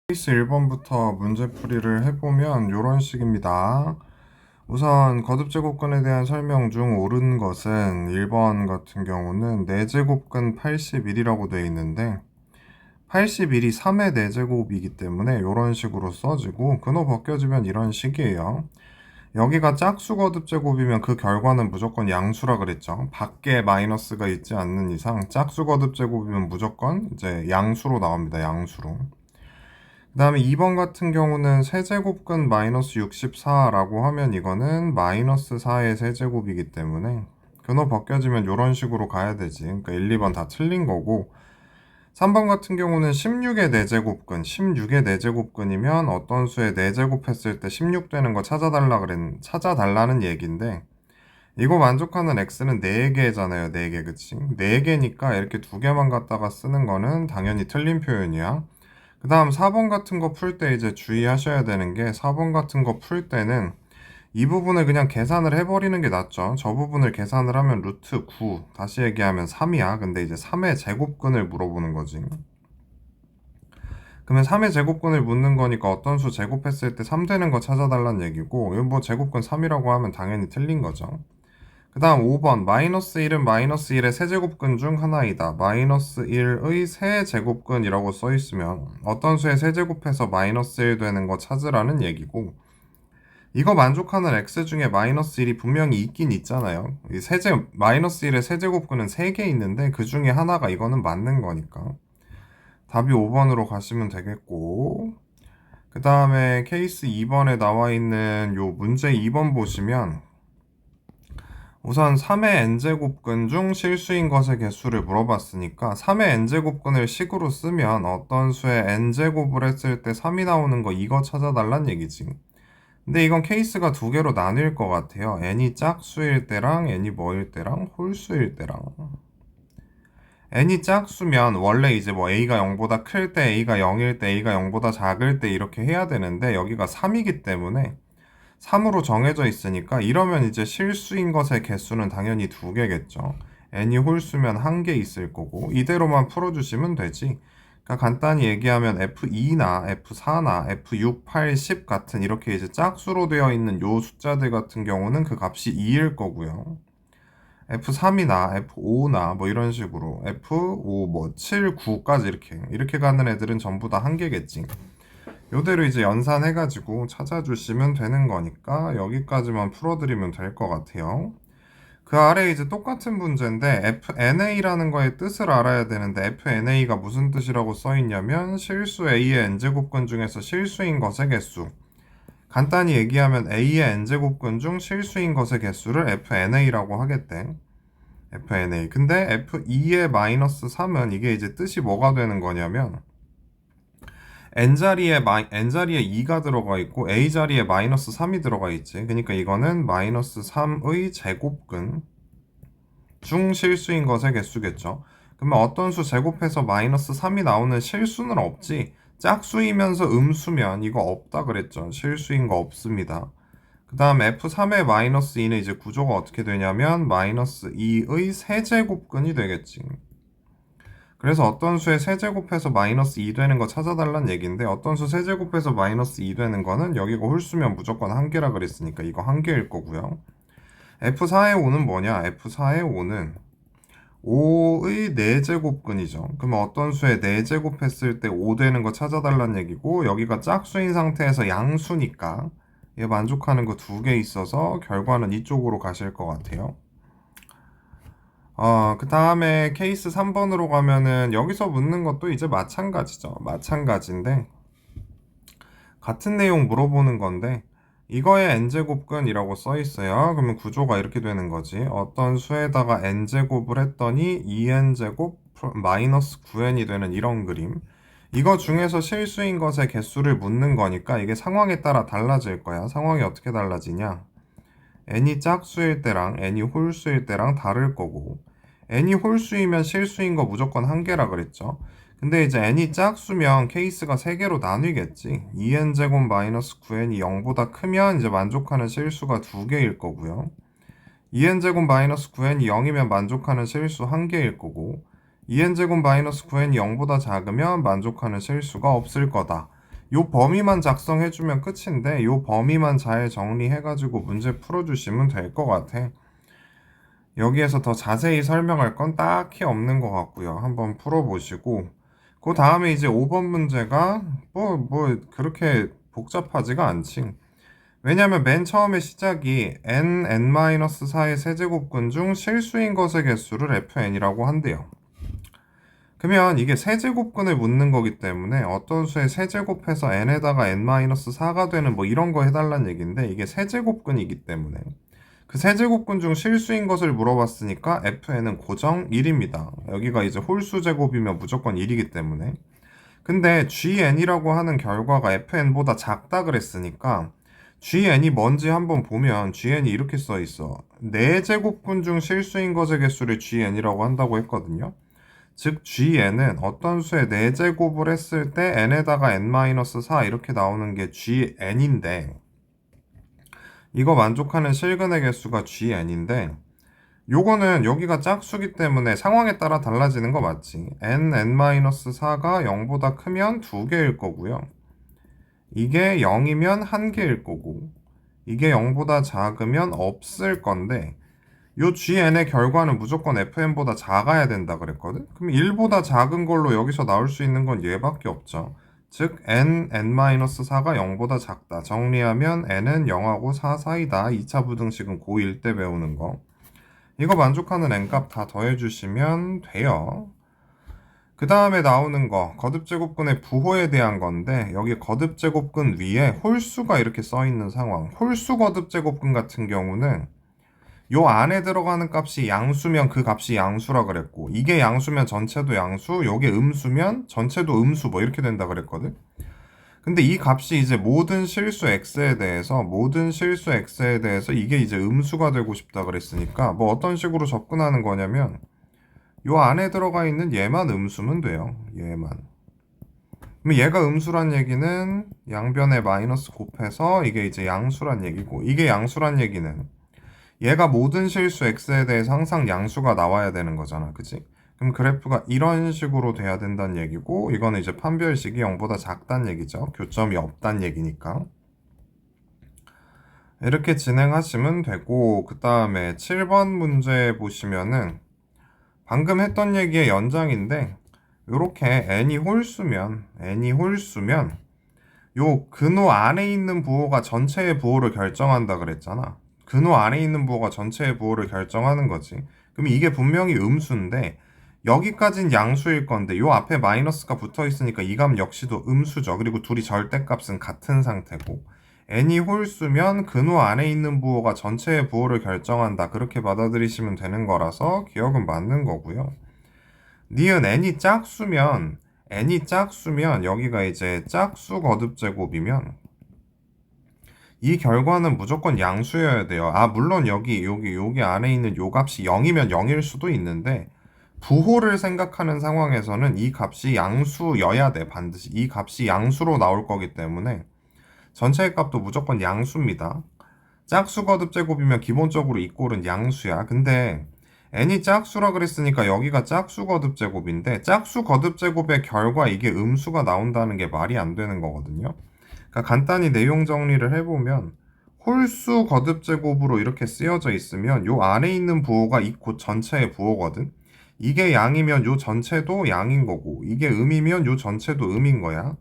케이스 1번부터 문제풀이를 해보면 이런 식입니다. 우선 거듭제곱근에 대한 설명 중 옳은 것은 1번 같은 경우는 4제곱근 81이라고 되어 있는데 81이 3의 4제곱이기 때문에 이런 식으로 써지고 근호 벗겨지면 이런 식이에요. 여기가 짝수 거듭제곱이면 그 결과는 무조건 양수라 그랬죠. 밖에 마이너스가 있지 않는 이상 짝수 거듭제곱이면 무조건 이제 양수로 나옵니다. 양수로. 그 다음에 2번 같은 경우는 세제곱근 마이너스 64라고 하면 이거는 마이너스 4의 세제곱이기 때문에 근호 벗겨지면 이런 식으로 가야 되지. 그러니까 1, 2번 다 틀린 거고 3번 같은 경우는 16의 4제곱근, 16의 4제곱근이면 어떤 수의 4제곱 했을 때 16 되는 거 찾아달라는 얘기인데 이거 만족하는 x는 4개잖아요. 4개, 그치? 4개니까 이렇게 2개만 갖다가 쓰는 거는 당연히 틀린 표현이야. 그 다음 4번 같은 거 풀 때 이제 주의하셔야 되는 게 4번 같은 거 풀 때는 이 부분을 그냥 계산을 해버리는 게 낫죠. 저 부분을 계산을 하면 루트 9, 다시 얘기하면 3이야. 근데 이제 3의 제곱근을 물어보는 거지. 그러면 3의 제곱근을 묻는 거니까 어떤 수 제곱했을 때 3 되는 거 찾아달라는 얘기고, 이거 뭐 제곱근 3이라고 하면 당연히 틀린 거죠. 그 다음 5번 마이너스 1은 마이너스 1의 세제곱근 중 하나이다. 마이너스 1의 세제곱근이라고 써있으면 어떤 수의 세제곱해서 마이너스 1 되는 거 찾으라는 얘기고 이거 만족하는 x 중에 마이너스 1이 분명히 있긴 있잖아요. 마이너스 1의 세제곱근은 3개 있는데 그 중에 하나가 이거는 맞는 거니까 답이 5번으로 가시면 되겠고 그 다음에 케이스 2번에 나와 있는 요 문제 2번 보시면 우선 3의 n제곱근 중 실수인 것의 개수를 물어봤으니까 3의 n제곱근을 식으로 쓰면 어떤 수의 n제곱을 했을 때 3이 나오는 거 이거 찾아달란 얘기지. 근데 이건 케이스가 두 개로 나뉠 것 같아요. n이 짝수일 때랑 n이 뭐일 때랑 홀수일 때랑. n이 짝수면 원래 이제 뭐 a가 0보다 클 때, a가 0일 때, a가 0보다 작을 때 이렇게 해야 되는데 여기가 3이기 때문에 3으로 정해져 있으니까 이러면 이제 실수인 것의 개수는 당연히 2개겠죠. n이 홀수면 1개 있을 거고 이대로만 풀어주시면 되지. 그러니까 간단히 얘기하면 F2나 F4나 F6, 8, 10 같은 이렇게 이제 짝수로 되어 있는 요 숫자들 같은 경우는 그 값이 2일 거고요. F3이나 F5나 뭐 이런 식으로 F5 뭐 7, 9까지 이렇게 가는 애들은 전부 다 1개겠지. 요대로 이제 연산해가지고 찾아주시면 되는 거니까 여기까지만 풀어드리면 될 것 같아요. 그 아래 이제 똑같은 문제인데 FNA라는 거의 뜻을 알아야 되는데 FNA가 무슨 뜻이라고 써있냐면 실수 A의 n제곱근 중에서 실수인 것의 개수. 간단히 얘기하면 A의 n제곱근 중 실수인 것의 개수를 FNA라고 하겠대. FNA. 근데 F2의 마이너스 3은 이게 이제 뜻이 뭐가 되는 거냐면 n자리에 2가 들어가 있고 a자리에 마이너스 3이 들어가 있지. 그러니까 이거는 마이너스 3의 제곱근 중 실수인 것의 개수겠죠. 그러면 어떤 수 제곱해서 마이너스 3이 나오는 실수는 없지. 짝수이면서 음수면 이거 없다 그랬죠. 실수인 거 없습니다. 그 다음 F3의 마이너스 2는 이제 구조가 어떻게 되냐면 마이너스 2의 세제곱근이 되겠지. 그래서 어떤 수의 세제곱해서 마이너스 2 되는 거 찾아달란 얘기인데 어떤 수 세제곱해서 마이너스 2 되는 거는 여기가 홀수면 무조건 1개라 그랬으니까 이거 1개일 거고요. F4의 5는 뭐냐? F4의 5는 5의 4제곱근이죠. 그러면 어떤 수의 4제곱 했을 때 5 되는 거 찾아달란 얘기고 여기가 짝수인 상태에서 양수니까 얘 만족하는 거 2개 있어서 결과는 이쪽으로 가실 것 같아요. 그 다음에 케이스 3번으로 가면은 여기서 묻는 것도 이제 마찬가지죠. 마찬가지인데 같은 내용 물어보는 건데 이거에 n제곱근이라고 써 있어요. 그러면 구조가 이렇게 되는 거지. 어떤 수에다가 n제곱을 했더니 2n제곱 마이너스 9n이 되는 이런 그림. 이거 중에서 실수인 것의 개수를 묻는 거니까 이게 상황에 따라 달라질 거야. 상황이 어떻게 달라지냐? n이 짝수일 때랑 n이 홀수일 때랑 다를 거고 n이 홀수이면 실수인 거 무조건 1개라 그랬죠. 근데 이제 n이 짝수면 케이스가 3개로 나뉘겠지. 2n제곱 마이너스 9n이 0보다 크면 이제 만족하는 실수가 2개일 거고요. 2n제곱 마이너스 9n이 0이면 만족하는 실수 1개일 거고 2n제곱 마이너스 9n이 0보다 작으면 만족하는 실수가 없을 거다. 요 범위만 작성해주면 끝인데 요 범위만 잘 정리해가지고 문제 풀어주시면 될 것 같아. 여기에서 더 자세히 설명할 건 딱히 없는 것 같고요. 한번 풀어보시고 그 다음에 이제 5번 문제가 뭐 그렇게 복잡하지가 않지. 왜냐면 맨 처음에 시작이 n-4의 세제곱근 중 실수인 것의 개수를 fn이라고 한대요. 그러면 이게 세제곱근을 묻는 거기 때문에 어떤 수의 세제곱해서 n에다가 n-4가 되는 뭐 이런 거 해달라는 얘기인데 이게 세제곱근이기 때문에 그 세제곱근 중 실수인 것을 물어봤으니까 fn은 고정 1입니다. 여기가 이제 홀수 제곱이면 무조건 1이기 때문에. 근데 gn이라고 하는 결과가 fn보다 작다 그랬으니까 gn이 뭔지 한번 보면 gn이 이렇게 써 있어. 4제곱근 중 실수인 것의 개수를 gn이라고 한다고 했거든요. 즉 gn은 어떤 수의 4제곱을 했을 때 n에다가 n-4 이렇게 나오는 게 gn인데 이거 만족하는 실근의 개수가 gn인데 요거는 여기가 짝수기 때문에 상황에 따라 달라지는 거 맞지? n-4가 0보다 크면 2개일 거고요. 이게 0이면 1개일 거고 이게 0보다 작으면 없을 건데 요 gn의 결과는 무조건 fn보다 작아야 된다 그랬거든? 그럼 1보다 작은 걸로 여기서 나올 수 있는 건 얘밖에 없죠. 즉 n-4가 0보다 작다. 정리하면 n은 0하고 4 사이다. 2차 부등식은 고1 때 배우는 거. 이거 만족하는 n값 다 더해주시면 돼요. 그 다음에 나오는 거 거듭제곱근의 부호에 대한 건데 여기 거듭제곱근 위에 홀수가 이렇게 써있는 상황. 홀수 거듭제곱근 같은 경우는 요 안에 들어가는 값이 양수면 그 값이 양수라 그랬고 이게 양수면 전체도 양수, 요게 음수면 전체도 음수 뭐 이렇게 된다 그랬거든. 근데 이 값이 이제 모든 실수 x에 대해서 이게 이제 음수가 되고 싶다 그랬으니까 뭐 어떤 식으로 접근하는 거냐면 요 안에 들어가 있는 얘만 음수면 돼요. 얘만. 그럼 얘가 음수란 얘기는 양변에 마이너스 곱해서 이게 이제 양수란 얘기고 이게 양수란 얘기는 얘가 모든 실수 x에 대해서 항상 양수가 나와야 되는 거잖아. 그치? 그럼 그래프가 이런 식으로 돼야 된다는 얘기고 이거는 이제 판별식이 0보다 작다는 얘기죠. 교점이 없다는 얘기니까. 이렇게 진행하시면 되고 그 다음에 7번 문제 보시면은 방금 했던 얘기의 연장인데 요렇게 n이 홀수면 요 근호 안에 있는 부호가 전체의 부호를 결정한다 그랬잖아. 근호 안에 있는 부호가 전체의 부호를 결정하는 거지. 그럼 이게 분명히 음수인데 여기까진 양수일 건데 요 앞에 마이너스가 붙어 있으니까 이 값 역시도 음수죠. 그리고 둘이 절대값은 같은 상태고 n이 홀수면 근호 안에 있는 부호가 전체의 부호를 결정한다. 그렇게 받아들이시면 되는 거라서 기억은 맞는 거고요. 니은 n이 짝수면 여기가 이제 짝수 거듭제곱이면 이 결과는 무조건 양수여야 돼요. 아, 물론 여기 안에 있는 요 값이 0이면 0일 수도 있는데 부호를 생각하는 상황에서는 이 값이 양수여야 돼. 반드시 이 값이 양수로 나올 거기 때문에 전체의 값도 무조건 양수입니다. 짝수 거듭제곱이면 기본적으로 이 꼴은 양수야. 근데 n이 짝수라 그랬으니까 여기가 짝수 거듭제곱인데 짝수 거듭제곱의 결과 이게 음수가 나온다는 게 말이 안 되는 거거든요. 그러니까 간단히 내용 정리를 해보면 홀수 거듭제곱으로 이렇게 쓰여져 있으면 요 안에 있는 부호가 이 곧 전체의 부호거든. 이게 양이면 요 전체도 양인 거고 이게 음이면 요 전체도 음인 거야.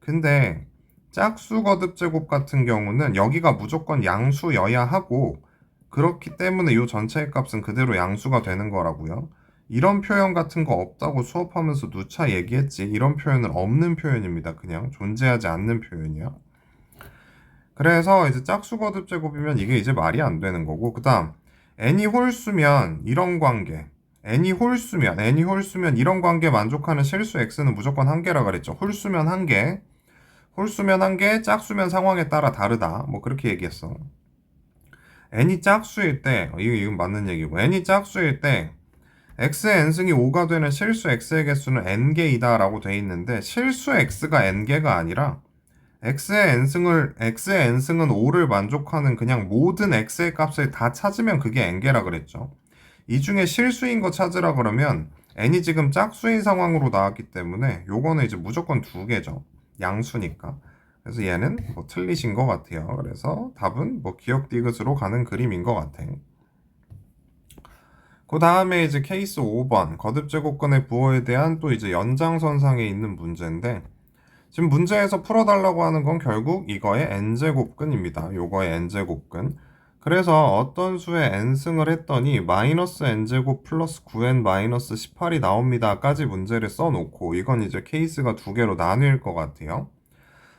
근데 짝수 거듭제곱 같은 경우는 여기가 무조건 양수여야 하고 그렇기 때문에 요 전체의 값은 그대로 양수가 되는 거라고요. 이런 표현 같은 거 없다고 수업하면서 누차 얘기했지. 이런 표현은 없는 표현입니다. 그냥 존재하지 않는 표현이야. 그래서 이제 짝수 거듭제곱이면 이게 이제 말이 안 되는 거고 그 다음 n이 홀수면 이런 관계 n이 홀수면 이런 관계 만족하는 실수 x는 무조건 한 개라 그랬죠. 홀수면 한 개, 짝수면 상황에 따라 다르다. 뭐 그렇게 얘기했어. n이 짝수일 때 이건 맞는 얘기고 n이 짝수일 때 x의 n승이 5가 되는 실수 x의 개수는 n개이다 라고 돼 있는데 실수 x가 n개가 아니라 x의 n승은 5를 만족하는 그냥 모든 x의 값을 다 찾으면 그게 n개라 그랬죠. 이 중에 실수인 거 찾으라 그러면 n이 지금 짝수인 상황으로 나왔기 때문에 요거는 이제 무조건 2개죠. 양수니까. 그래서 얘는 뭐 틀리신 것 같아요. 그래서 답은 뭐 기억 디귿으로 가는 그림인 것 같아. 그 다음에 이제 케이스 5번 거듭제곱근의 부호에 대한 또 이제 연장선상에 있는 문제인데, 지금 문제에서 풀어달라고 하는 건 결국 이거의 n제곱근입니다. 요거의 n제곱근. 그래서 어떤 수에 n승을 했더니 마이너스 n제곱 플러스 9n 마이너스 18이 나옵니다까지 문제를 써놓고, 이건 이제 케이스가 두 개로 나뉠 것 같아요.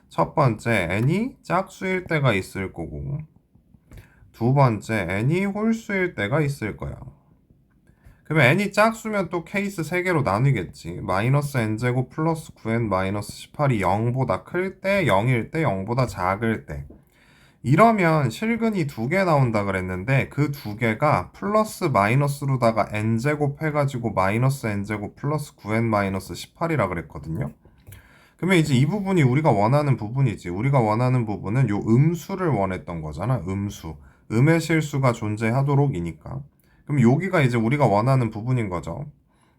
첫 번째, n이 짝수일 때가 있을 거고, 두 번째, n이 홀수일 때가 있을 거야. 그러면 n이 짝수면 또 케이스 3개로 나뉘겠지. 마이너스 n제곱 플러스 9n 마이너스 18이 0보다 클 때, 0일 때, 0보다 작을 때. 이러면 실근이 두 개 나온다 그랬는데 그 두 개가 플러스 마이너스로다가 n제곱 해가지고 마이너스 n제곱 플러스 9n 마이너스 18이라 그랬거든요. 그러면 이제 이 부분이 우리가 원하는 부분이지. 우리가 원하는 부분은 요 음수를 원했던 거잖아. 음수. 음의 실수가 존재하도록이니까. 그럼 여기가 이제 우리가 원하는 부분인 거죠.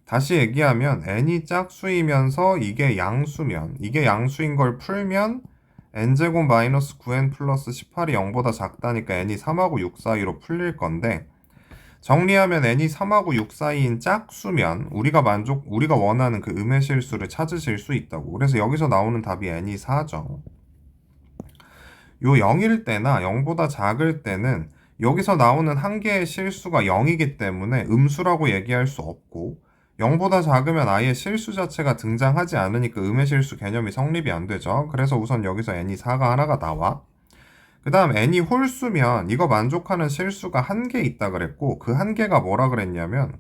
다시 얘기하면 n이 짝수이면서 이게 양수면, 이게 양수인 걸 풀면 n제곱 마이너스 9n 플러스 18이 0보다 작다니까 n이 3하고 6 사이로 풀릴 건데, 정리하면 n이 3하고 6 사이인 짝수면 우리가 원하는 그 음의 실수를 찾으실 수 있다고. 그래서 여기서 나오는 답이 n이 4죠. 요 0일 때나 0보다 작을 때는 여기서 나오는 한 개의 실수가 0이기 때문에 음수라고 얘기할 수 없고, 0보다 작으면 아예 실수 자체가 등장하지 않으니까 음의 실수 개념이 성립이 안 되죠. 그래서 우선 여기서 n이 4가 하나가 나와. 그 다음 n이 홀수면 이거 만족하는 실수가 한 개 있다 그랬고, 그 한 개가 뭐라 그랬냐면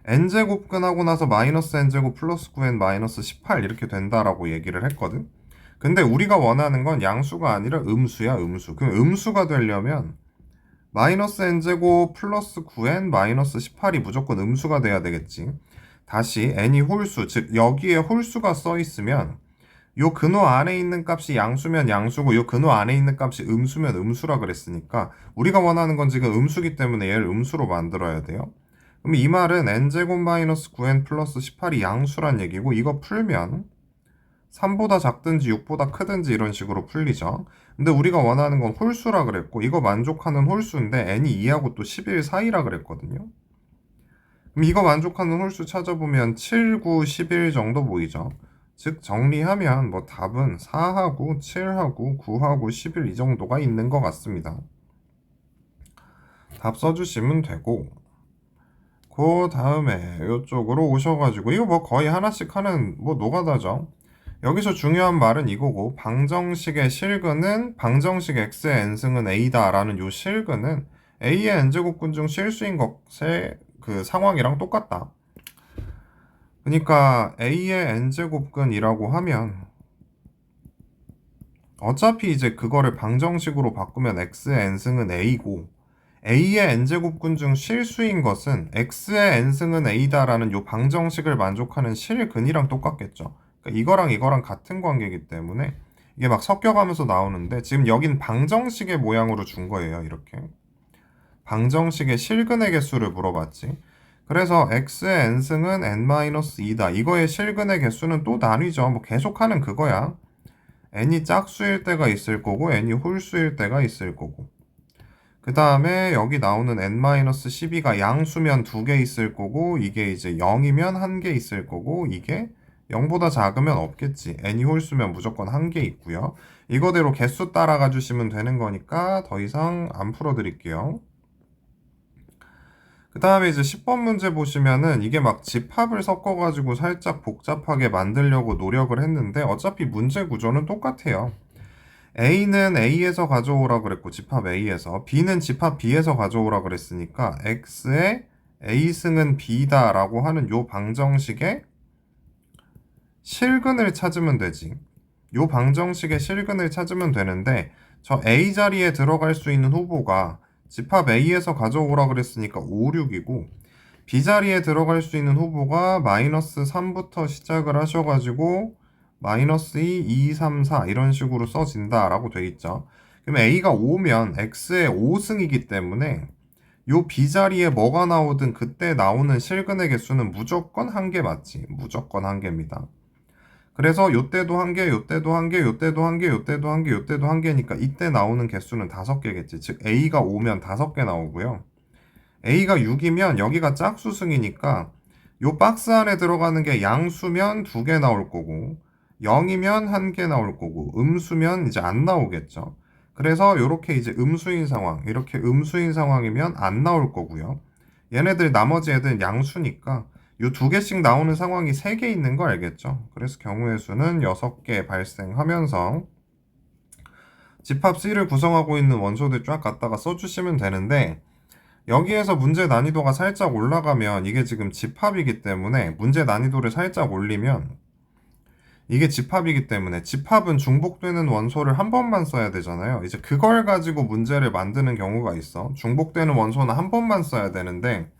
n제곱 끝나고 나서 마이너스 n제곱 플러스 9n 마이너스 18 이렇게 된다라고 얘기를 했거든. 근데 우리가 원하는 건 양수가 아니라 음수야, 음수. 그럼 음수가 되려면 마이너스 n제곱 플러스 9n 마이너스 18이 무조건 음수가 돼야 되겠지. 다시 n이 홀수, 즉 여기에 홀수가 써 있으면 요 근호 안에 있는 값이 양수면 양수고 요 근호 안에 있는 값이 음수면 음수라 그랬으니까 우리가 원하는 건 지금 음수기 때문에 얘를 음수로 만들어야 돼요. 그럼 이 말은 n제곱 마이너스 9n 플러스 18이 양수란 얘기고, 이거 풀면 3보다 작든지 6보다 크든지 이런 식으로 풀리죠. 근데 우리가 원하는 건 홀수라 그랬고, 이거 만족하는 홀수인데 n이 2하고 또 11 사이라 그랬거든요. 그럼 이거 만족하는 홀수 찾아보면 7, 9, 11 정도 보이죠. 즉 정리하면 뭐 답은 4하고 7하고 9하고 11 이 정도가 있는 것 같습니다. 답 써주시면 되고, 그 다음에 이쪽으로 오셔가지고 이거 뭐 거의 하나씩 하는 뭐 노가다죠. 여기서 중요한 말은 이거고, 방정식의 실근은 방정식 x의 n승은 a다 라는 요 실근은 a의 n제곱근 중 실수인 것의 그 상황이랑 똑같다. 그러니까 a의 n제곱근이라고 하면 어차피 이제 그거를 방정식으로 바꾸면 x의 n승은 a고, a의 n제곱근 중 실수인 것은 x의 n승은 a다라는 요 방정식을 만족하는 실근이랑 똑같겠죠. 그러니까 이거랑 같은 관계이기 때문에 이게 막 섞여가면서 나오는데, 지금 여긴 방정식의 모양으로 준 거예요. 이렇게 방정식의 실근의 개수를 물어봤지. 그래서 x의 n승은 n-2다. 이거의 실근의 개수는 또 나뉘죠. 뭐 계속하는 그거야. n이 짝수일 때가 있을 거고 n이 홀수일 때가 있을 거고, 그 다음에 여기 나오는 n-12가 양수면 2개 있을 거고, 이게 이제 0이면 1개 있을 거고, 이게 0보다 작으면 없겠지. n이 홀수면 무조건 1개 있고요. 이거대로 개수 따라가 주시면 되는 거니까 더 이상 안 풀어드릴게요. 그 다음에 이제 10번 문제 보시면은 이게 막 집합을 섞어가지고 살짝 복잡하게 만들려고 노력을 했는데 어차피 문제 구조는 똑같아요. A는 A에서 가져오라 그랬고 집합 A에서, B는 집합 B에서 가져오라 그랬으니까 X의 A승은 B다 라고 하는 요 방정식의 실근을 찾으면 되지. 요 방정식의 실근을 찾으면 되는데, 저 A 자리에 들어갈 수 있는 후보가 집합 A에서 가져오라 그랬으니까 5, 6이고, B 자리에 들어갈 수 있는 후보가 마이너스 3부터 시작을 하셔가지고 마이너스 2, 3, 4 이런 식으로 써진다 라고 돼 있죠. 그럼 A가 5면 X의 5승이기 때문에 요 B 자리에 뭐가 나오든 그때 나오는 실근의 개수는 무조건 1개 맞지. 무조건 1개입니다. 그래서 요때도 한 개, 요때도 한 개, 요때도 한 개, 요때도 한 개, 요때도 한 개니까 이때 나오는 개수는 5개겠지. 즉 A가 5면 5개 나오고요. A가 6이면 여기가 짝수승이니까 요 박스 안에 들어가는 게 양수면 2개 나올 거고 0이면 1개 나올 거고 음수면 이제 안 나오겠죠. 그래서 요렇게 이제 음수인 상황, 이렇게 음수인 상황이면 안 나올 거고요. 얘네들 나머지 애들은 양수니까 요 2개씩 나오는 상황이 3개 있는 거 알겠죠? 그래서 경우의 수는 6개 발생하면서 집합 C를 구성하고 있는 원소들 쫙 갖다가 써주시면 되는데 여기에서 문제 난이도가 살짝 올라가면 이게 지금 집합이기 때문에 문제 난이도를 살짝 올리면 이게 집합이기 때문에 집합은 중복되는 원소를 한 번만 써야 되잖아요. 이제 그걸 가지고 문제를 만드는 경우가 있어. 중복되는 원소는 한 번만 써야 되는데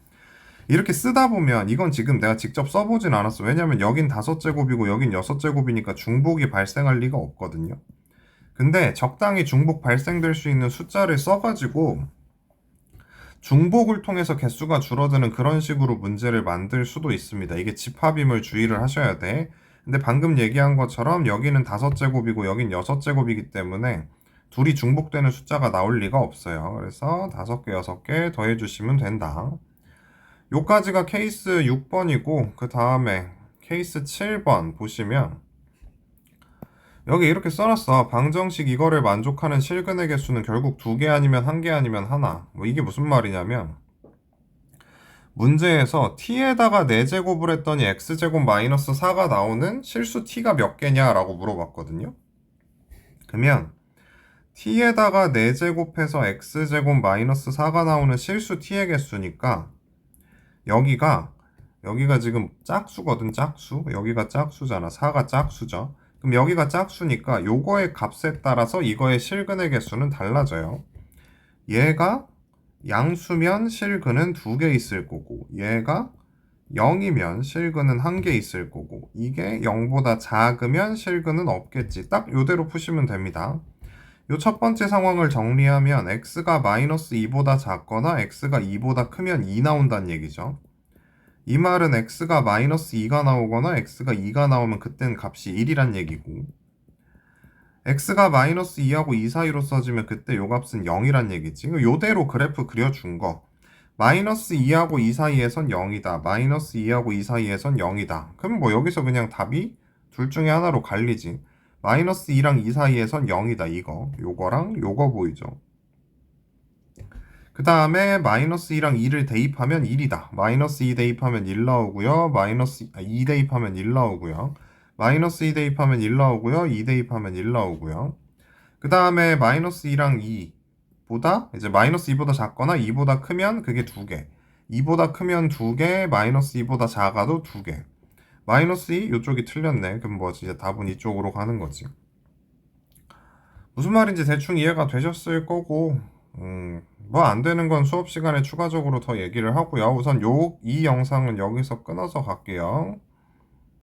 이렇게 쓰다 보면 이건 지금 내가 직접 써보진 않았어. 왜냐면 여긴 5제곱이고 여긴 6제곱이니까 중복이 발생할 리가 없거든요. 근데 적당히 중복 발생될 수 있는 숫자를 써가지고 중복을 통해서 개수가 줄어드는 그런 식으로 문제를 만들 수도 있습니다. 이게 집합임을 주의를 하셔야 돼. 근데 방금 얘기한 것처럼 여기는 5제곱이고 여긴 6제곱이기 때문에 둘이 중복되는 숫자가 나올 리가 없어요. 그래서 5개, 6개 더해주시면 된다. 요까지가 케이스 6번이고 그 다음에 케이스 7번 보시면 여기 이렇게 써놨어. 방정식 이거를 만족하는 실근의 개수는 결국 2개 아니면 1개 아니면 하나. 뭐 이게 무슨 말이냐면 문제에서 t에다가 4제곱을 했더니 x제곱 마이너스 4가 나오는 실수 t가 몇 개냐라고 물어봤거든요. 그러면 t에다가 4제곱해서 x제곱 마이너스 4가 나오는 실수 t의 개수니까 여기가 지금 짝수거든. 짝수. 여기가 짝수잖아. 4가 짝수죠. 그럼 여기가 짝수니까 요거의 값에 따라서 이거의 실근의 개수는 달라져요. 얘가 양수면 실근은 2개 있을 거고 얘가 0이면 실근은 1개 있을 거고 이게 0보다 작으면 실근은 없겠지. 딱 요대로 푸시면 됩니다. 요 첫 번째 상황을 정리하면 x가 마이너스 2보다 작거나 x가 2보다 크면 2 나온다는 얘기죠. 이 말은 x가 마이너스 2가 나오거나 x가 2가 나오면 그땐 값이 1이란 얘기고 x가 마이너스 2하고 2 사이로 써지면 그때 요 값은 0이란 얘기지. 요대로 그래프 그려준 거 마이너스 2하고 2 사이에선 0이다. 마이너스 2하고 2 사이에선 0이다. 그럼 뭐 여기서 그냥 답이 둘 중에 하나로 갈리지. 마이너스 2랑 2 사이에선 0이다. 이거 요거랑 요거 보이죠. 그 다음에 마이너스 2랑 2를 대입하면 1이다. 마이너스 2 대입하면 1 나오고요. 마이너스 2 대입하면 1 나오고요. 마이너스 2 대입하면 1 나오고요. 2 대입하면 1 나오고요. 그 다음에 마이너스 2랑 2보다 이제 마이너스 2보다 작거나 2보다 크면 그게 2개. 2보다 크면 2개, 마이너스 2보다 작아도 2개. 마이너스 2 이쪽이 틀렸네. 그럼 뭐 이제 답은 이쪽으로 가는 거지. 무슨 말인지 대충 이해가 되셨을 거고 뭐 안 되는 건 수업 시간에 추가적으로 더 얘기를 하고요. 우선 이 영상은 여기서 끊어서 갈게요.